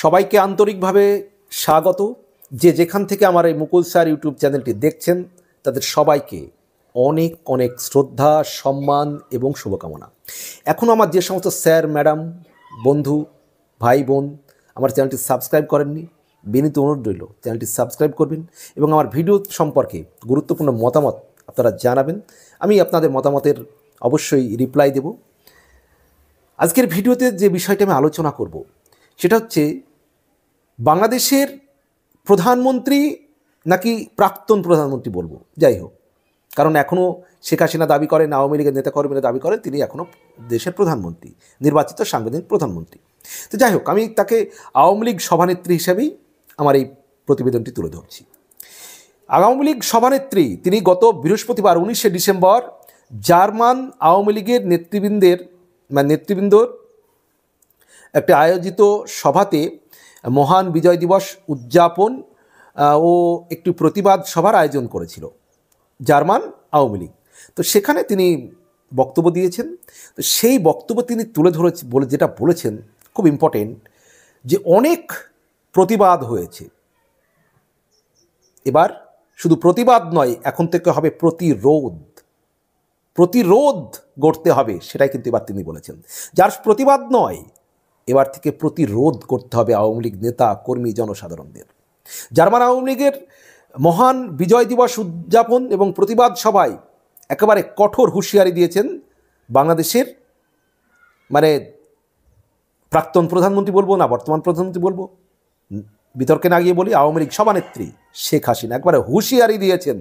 সবাইকে আন্তরিকভাবে স্বাগত। যে যেখান থেকে আমার এই মুকুল স্যার ইউটিউব চ্যানেলটি দেখছেন তাদের সবাইকে অনেক অনেক শ্রদ্ধা, সম্মান এবং শুভকামনা। এখনও আমার যে সমস্ত স্যার, ম্যাডাম, বন্ধু, ভাই, বোন আমার চ্যানেলটি সাবস্ক্রাইব করেননি, বিনীত অনুরোধ রইল চ্যানেলটি সাবস্ক্রাইব করবেন এবং আমার ভিডিও সম্পর্কে গুরুত্বপূর্ণ মতামত আপনারা জানাবেন। আমি আপনাদের মতামতের অবশ্যই রিপ্লাই দেব। আজকের ভিডিওতে যে বিষয়টা আমি আলোচনা করব সেটা হচ্ছে বাংলাদেশের প্রধানমন্ত্রী নাকি প্রাক্তন প্রধানমন্ত্রী বলবো, যাই হোক, কারণ এখনও শেখ হাসিনা দাবি করেন, আওয়ামী লীগের নেতাকর্মীরা দাবি করেন তিনি এখনও দেশের প্রধানমন্ত্রী, নির্বাচিত সাংবিধানিক প্রধানমন্ত্রী। তো যাই হোক, আমি তাকে আওয়ামী লীগ সভানেত্রী হিসেবেই আমার এই প্রতিবেদনটি তুলে ধরছি। আওয়ামী লীগ সভানেত্রী তিনি গত বৃহস্পতিবার 19শে ডিসেম্বর জার্মান আওয়ামী লীগের নেতৃবৃন্দর একটা আয়োজিত সভাতে মহান বিজয় দিবস উদযাপন ও একটি প্রতিবাদ সভার আয়োজন করেছিল জার্মান আওয়ামী লীগ। তো সেখানে তিনি বক্তব্য দিয়েছেন। তো সেই বক্তব্য তিনি তুলে যেটা বলেছেন খুব ইম্পর্টেন্ট, যে অনেক প্রতিবাদ হয়েছে, এবার শুধু প্রতিবাদ নয়, এখন থেকে হবে প্রতিরোধ গড়তে হবে, সেটাই কিন্তু এবার তিনি বলেছেন। যার প্রতিবাদ নয়, এবার থেকে প্রতিরোধ করতে হবে আওয়ামী লীগ নেতা, কর্মী, জনসাধারণদের। জার্মান আওয়ামী লীগের মহান বিজয় দিবস উদযাপন এবং প্রতিবাদ সভায় একেবারে কঠোর হুঁশিয়ারি দিয়েছেন বাংলাদেশের, প্রাক্তন প্রধানমন্ত্রী বলবো না বর্তমান প্রধানমন্ত্রী বলবো, বিতর্কে না গিয়ে বলি, আওয়ামী লীগ সভানেত্রী শেখ হাসিনা একবারে হুঁশিয়ারি দিয়েছেন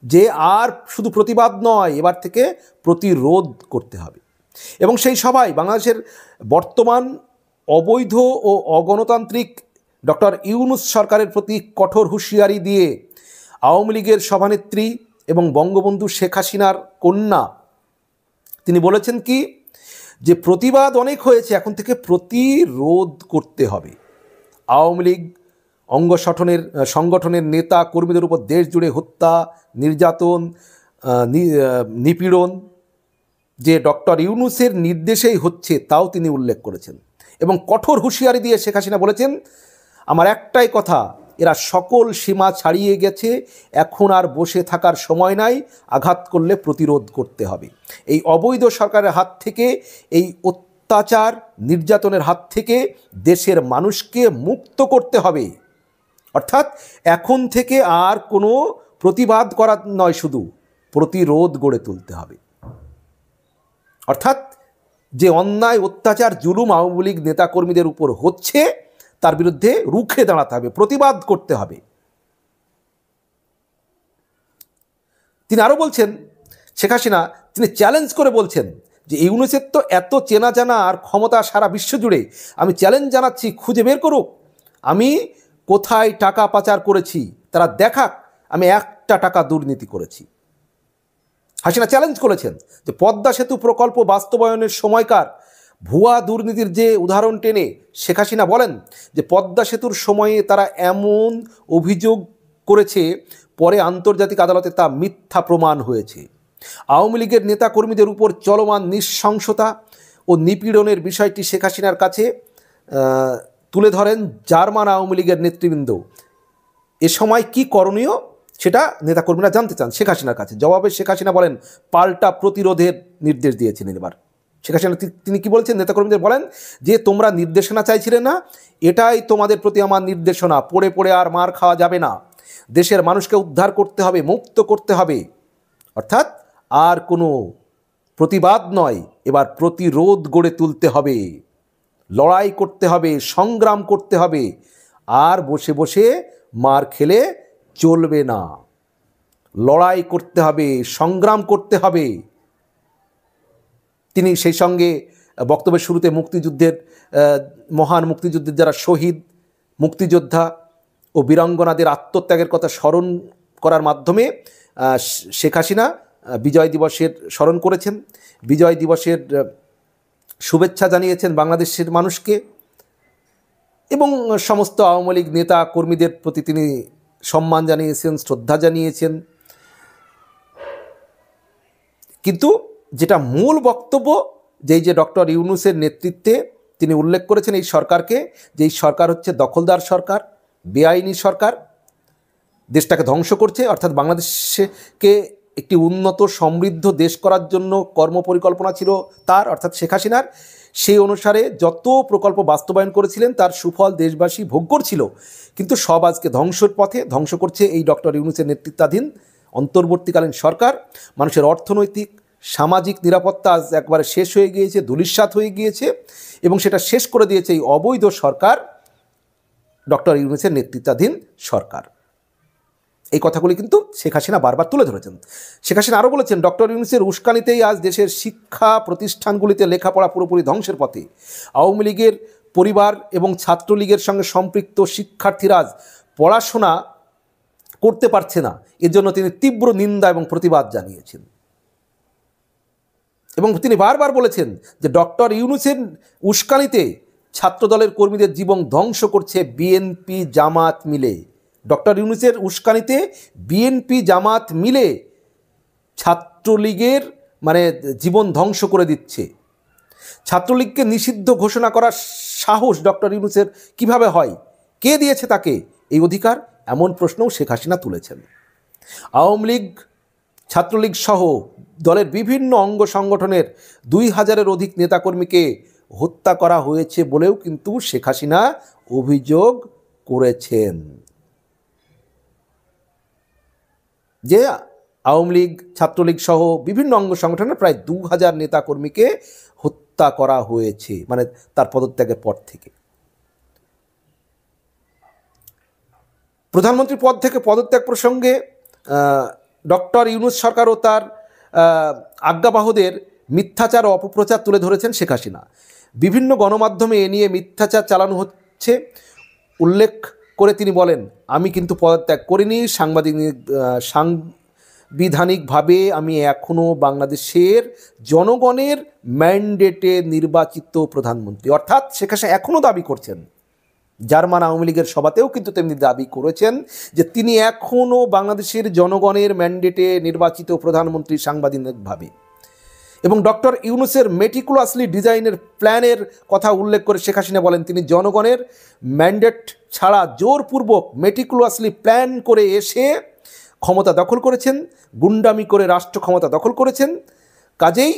যে আর শুধু প্রতিবাদ নয়, এবার থেকে প্রতিরোধ করতে হবে। এবং সেই সভায় বাংলাদেশের বর্তমান অবৈধ ও অগণতান্ত্রিক ডক্টর ইউনূস সরকারের প্রতি কঠোর হুঁশিয়ারি দিয়ে আওয়ামী লীগের সভানেত্রী এবং বঙ্গবন্ধু শেখ হাসিনার কন্যা তিনি বলেছেন কি, যে প্রতিবাদ অনেক হয়েছে, এখন থেকে প্রতিরোধ করতে হবে। আওয়ামী লীগ সংগঠনের নেতা কর্মীদের উপর দেশ জুড়ে হত্যা, নির্যাতন, নিপীড়ন যে ডক্টর ইউনূসের নির্দেশেই হচ্ছে তাও তিনি উল্লেখ করেছেন। এবং কঠোর হুঁশিয়ারি দিয়ে শেখ হাসিনা বলেছেন, আমার একটাই কথা, এরা সকল সীমা ছাড়িয়ে গেছে, এখন আর বসে থাকার সময় নাই, আঘাত করলে প্রতিরোধ করতে হবে। এই অবৈধ সরকারের হাত থেকে, এই অত্যাচার নির্যাতনের হাত থেকে দেশের মানুষকে মুক্ত করতে হবে। অর্থাৎ এখন থেকে আর কোনো প্রতিবাদ করা নয়, শুধু প্রতিরোধ গড়ে তুলতে হবে। অর্থাৎ যে অন্যায়, অত্যাচার, জুলুম আওয়ামী লীগ নেতাকর্মীদের উপর হচ্ছে তার বিরুদ্ধে রুখে দাঁড়াতে হবে, প্রতিবাদ করতে হবে। তিনি আরও বলছেন, শেখ হাসিনা তিনি চ্যালেঞ্জ করে বলছেন যে ইউনূসের তো এত চেনা জানা আর ক্ষমতা সারা বিশ্ব জুড়ে, আমি চ্যালেঞ্জ জানাচ্ছি, খুঁজে বের করুক আমি কোথায় টাকা পাচার করেছি, তারা দেখাক আমি একটা টাকা দুর্নীতি করেছি। হাসিনা চ্যালেঞ্জ করেছেন যে পদ্মা সেতু প্রকল্প বাস্তবায়নের সময়কার ভুয়া দুর্নীতির যে উদাহরণ টেনে শেখ হাসিনা বলেন যে পদ্মা সেতুর সময়ে তারা এমন অভিযোগ করেছে, পরে আন্তর্জাতিক আদালতে তা মিথ্যা প্রমাণ হয়েছে। আওয়ামী লীগের নেতাকর্মীদের উপর চলমান নৃশংসতা ও নিপীড়নের বিষয়টি শেখ হাসিনার কাছে তুলে ধরেন জার্মান আওয়ামী লীগের নেতৃবৃন্দ। এ সময় কি করণীয় সেটা নেতাকর্মীরা জানতে চান শেখ হাসিনার কাছে। জবাবে শেখ হাসিনা বলেন, পাল্টা প্রতিরোধের নির্দেশ দিয়েছেন। এবার শেখ হাসিনা তিনি কি বলছেন, নেতাকর্মীদের বলেন যে তোমরা নির্দেশনা চাইছিলে না, এটাই তোমাদের প্রতি আমার নির্দেশনা, পড়ে পড়ে আর মার খাওয়া যাবে না, দেশের মানুষকে উদ্ধার করতে হবে, মুক্ত করতে হবে। অর্থাৎ আর কোনো প্রতিবাদ নয়, এবার প্রতিরোধ গড়ে তুলতে হবে, লড়াই করতে হবে, সংগ্রাম করতে হবে, আর বসে বসে মার খেলে চলবে না, লড়াই করতে হবে, সংগ্রাম করতে হবে। তিনি সেই সঙ্গে বক্তব্যের শুরুতে মহান মুক্তিযুদ্ধের যারা শহীদ মুক্তিযোদ্ধা ও বীরাঙ্গনাদের আত্মত্যাগের কথা স্মরণ করার মাধ্যমে শেখ হাসিনা বিজয় দিবসের স্মরণ করেছেন, বিজয় দিবসের শুভেচ্ছা জানিয়েছেন বাংলাদেশের মানুষকে এবং সমস্ত আওয়ামী লীগ নেতা কর্মীদের প্রতি তিনি সম্মান জানিয়েছেন, শ্রদ্ধা জানিয়েছেন। কিন্তু যেটা মূল বক্তব্য, যে ডক্টর ইউনূসের নেতৃত্বে তিনি উল্লেখ করেছেন এই সরকারকে, যে এই সরকার হচ্ছে দখলদার সরকার, বেআইনি সরকার, দেশটাকে ধ্বংস করছে। অর্থাৎ বাংলাদেশকে একটি উন্নত সমৃদ্ধ দেশ করার জন্য কর্মপরিকল্পনা ছিল তার, অর্থাৎ শেখ হাসিনার। সেই অনুসারে যত প্রকল্প বাস্তবায়ন করেছিলেন তার সুফল দেশবাসী ভোগ করছিল, কিন্তু সব আজকে ধ্বংসের পথে। ধ্বংস করছে এই ডক্টর ইউনূসের নেতৃত্বাধীন অন্তর্বর্তীকালীন সরকার। মানুষের অর্থনৈতিক সামাজিক নিরাপত্তা আজ একবারে শেষ হয়ে গিয়েছে, ধূলিসাৎ হয়ে গিয়েছে, এবং সেটা শেষ করে দিয়েছে এই অবৈধ সরকার, ডক্টর ইউনূসের নেতৃত্বাধীন সরকার। এই কথাগুলি কিন্তু শেখ হাসিনা বারবার তুলে ধরেছেন। শেখ হাসিনা আরও বলেছেন, ডক্টর ইউনূসের উস্কানিতেই আজ দেশের শিক্ষা প্রতিষ্ঠানগুলিতে লেখাপড়া পুরোপুরি ধ্বংসের পথে। আওয়ামী লীগের পরিবার এবং ছাত্রলীগের সঙ্গে সম্পৃক্ত শিক্ষার্থীরা আজ পড়াশোনা করতে পারছে না। এর জন্য তিনি তীব্র নিন্দা এবং প্রতিবাদ জানিয়েছেন। এবং তিনি বারবার বলেছেন যে ডক্টর ইউনূসের উস্কানিতে ছাত্রদলের কর্মীদের জীবন ধ্বংস করছে বিএনপি জামাত মিলে। ডক্টর ইউনূসের উস্কানিতে বিএনপি জামাত মিলে ছাত্রলীগের জীবন ধ্বংস করে দিচ্ছে। ছাত্রলীগকে নিষিদ্ধ ঘোষণা করার সাহস ডক্টর ইউনূসের কিভাবে হয়? কে দিয়েছে তাকে এই অধিকার? এমন প্রশ্নও শেখ হাসিনা তুলেছেন। আওয়ামী লীগ, ছাত্রলীগ সহ দলের বিভিন্ন অঙ্গ সংগঠনের 2000-এর অধিক নেতাকর্মীকে হত্যা করা হয়েছে বলেও কিন্তু শেখ হাসিনা অভিযোগ করেছেন, যে আওয়ামী লীগ, ছাত্রলীগ সহ বিভিন্ন অঙ্গ সংগঠনের প্রায় 2000 নেতাকর্মীকে হত্যা করা হয়েছে, তার পদত্যাগের পর থেকে। প্রধানমন্ত্রীর পদ থেকে পদত্যাগ প্রসঙ্গে ডক্টর ইউনূস সরকার ও তার আজ্ঞাবাহদের মিথ্যাচার ও অপপ্রচার তুলে ধরেছেন শেখ হাসিনা। বিভিন্ন গণমাধ্যমে এ নিয়ে মিথ্যাচার চালানো হচ্ছে উল্লেখ করে তিনি বলেন, আমি কিন্তু পদত্যাগ করিনি। সাংবিধানিকভাবে আমি এখনও বাংলাদেশের জনগণের ম্যান্ডেটে নির্বাচিত প্রধানমন্ত্রী। অর্থাৎ শেখ হাসিনা এখনও দাবি করছেন, জার্মান আওয়ামী লীগের সভাতেও কিন্তু তেমনি দাবি করেছেন যে তিনি এখনও বাংলাদেশের জনগণের ম্যান্ডেটে নির্বাচিত প্রধানমন্ত্রী সাংবিধানিকভাবে। এবং ডক্টর ইউনূসের মেটিকুলাসলি ডিজাইনের প্ল্যানের কথা উল্লেখ করে শেখ হাসিনা বলেন, তিনি জনগণের ম্যান্ডেট ছাড়া জোরপূর্বক মেটিকুলাসলি প্ল্যান করে এসে ক্ষমতা দখল করেছেন, গুন্ডামি করে রাষ্ট্র ক্ষমতা দখল করেছেন। কাজেই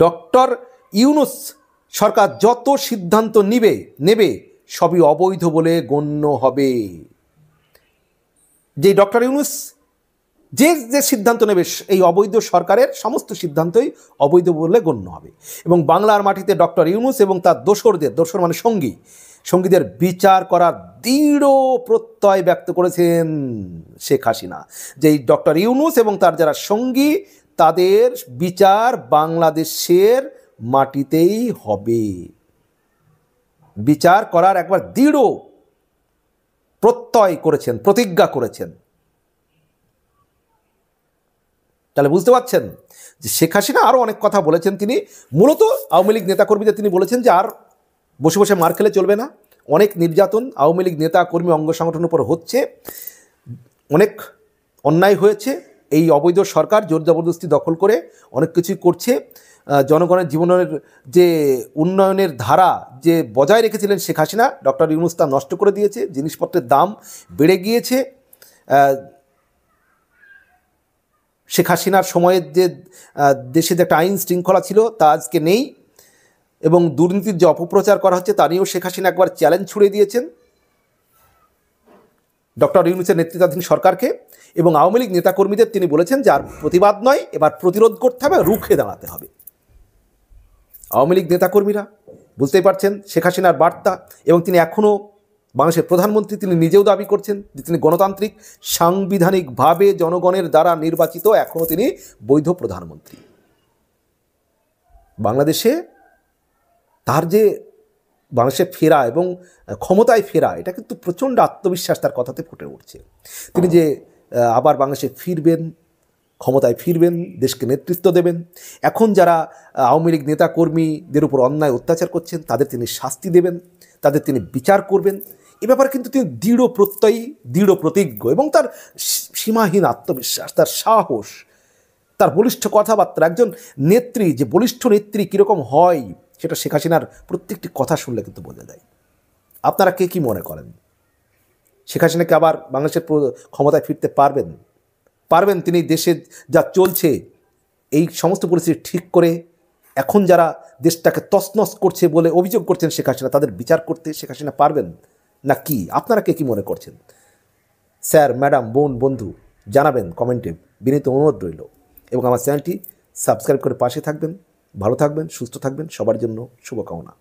ডক্টর ইউনূস সরকার যত সিদ্ধান্ত নেবে সবই অবৈধ বলে গণ্য হবে। যে ডক্টর ইউনূস যে সিদ্ধান্ত নেবে, এই অবৈধ সরকারের সমস্ত সিদ্ধান্তই অবৈধ বলে গণ্য হবে। এবং বাংলার মাটিতে ডক্টর ইউনূস এবং তার দোসর সঙ্গীদের বিচার করার দৃঢ় প্রত্যয় ব্যক্ত করেছেন শেখ হাসিনা, যে এই ডক্টর ইউনূস এবং তার যারা সঙ্গী, তাদের বিচার বাংলাদেশের মাটিতেই হবে। বিচার করার একবার দৃঢ় প্রত্যয় করেছেন, প্রতিজ্ঞা করেছেন। তাহলে বুঝতে পারছেন যে শেখ হাসিনা আরও অনেক কথা বলেছেন। তিনি মূলত আওয়ামী লীগ নেতাকর্মীদের তিনি বলেছেন যে আর বসে বসে মার খেলে চলবে না। অনেক নির্যাতন আওয়ামী লীগ নেতা কর্মী অঙ্গ সংগঠনের উপর হচ্ছে, অনেক অন্যায় হয়েছে। এই অবৈধ সরকার জোর জবরদস্তি দখল করে অনেক কিছুই করছে। জনগণের জীবনের যে উন্নয়নের ধারা যে বজায় রেখেছিলেন শেখ হাসিনা, ডক্টর ইউনূস তা নষ্ট করে দিয়েছে। জিনিসপত্রের দাম বেড়ে গিয়েছে। শেখ হাসিনার সময়ের যে দেশে যে একটা আইন শৃঙ্খলা ছিল তা আজকে নেই, এবং দুর্নীতির যে অপপ্রচার করা হচ্ছে তা নিয়েও শেখ হাসিনা একবার চ্যালেঞ্জ ছুড়ে দিয়েছেন ডক্টর ইউনূসের নেতৃত্বাধীন সরকারকে। এবং আওয়ামী লীগ নেতাকর্মীদের তিনি বলেছেন যে আর প্রতিবাদ নয়, এবার প্রতিরোধ করতে হবে, রুখে দাঁড়াতে হবে। আওয়ামী লীগ নেতাকর্মীরা বুঝতেই পারছেন শেখ হাসিনার বার্তা, এবং তিনি এখনও বাংলাদেশের প্রধানমন্ত্রী। তিনি নিজেও দাবি করছেন যে তিনি গণতান্ত্রিক সাংবিধানিকভাবে জনগণের দ্বারা নির্বাচিত, এখনও তিনি বৈধ প্রধানমন্ত্রী। বাংলাদেশে তার যে বাংলাদেশে ফেরা এবং ক্ষমতায় ফেরা, এটা কিন্তু প্রচণ্ড আত্মবিশ্বাস তার কথাতে ফুটে উঠছে। তিনি যে আবার বাংলাদেশে ফিরবেন, ক্ষমতায় ফিরবেন, দেশকে নেতৃত্ব দেবেন। এখন যারা আওয়ামী লীগ নেতাকর্মীদের উপর অন্যায় অত্যাচার করছেন তাদের তিনি শাস্তি দেবেন, তাদের তিনি বিচার করবেন। এ ব্যাপারে কিন্তু তিনি দৃঢ় প্রত্যয়ী, দৃঢ় প্রতিজ্ঞ, এবং তার সীমাহীন আত্মবিশ্বাস, তার সাহস, তার বলিষ্ঠ কথাবার্তা। একজন নেত্রী, যে বলিষ্ঠ নেত্রী কীরকম হয় সেটা শেখ হাসিনার প্রত্যেকটি কথা শুনলে কিন্তু বোঝা যায়। আপনারা কে কী মনে করেন? শেখ হাসিনাকে আবার বাংলাদেশের ক্ষমতায় ফিরতে পারবেন তিনি দেশে যা চলছে এই সমস্ত পরিস্থিতি ঠিক করে এখন যারা দেশটাকে তছনছ করছে বলে অভিযোগ করছেন শেখ হাসিনা, তাদের বিচার করতে শেখ হাসিনা পারবেন না কি? আপনারা কে কী মনে করছেন? স্যার, ম্যাডাম, বোন, বন্ধু জানাবেন কমেন্টে, বিনীত অনুরোধ রইল। এবং আমার চ্যানেলটি সাবস্ক্রাইব করে পাশে থাকবেন। ভালো থাকবেন, সুস্থ থাকবেন, সবার জন্য শুভকামনা।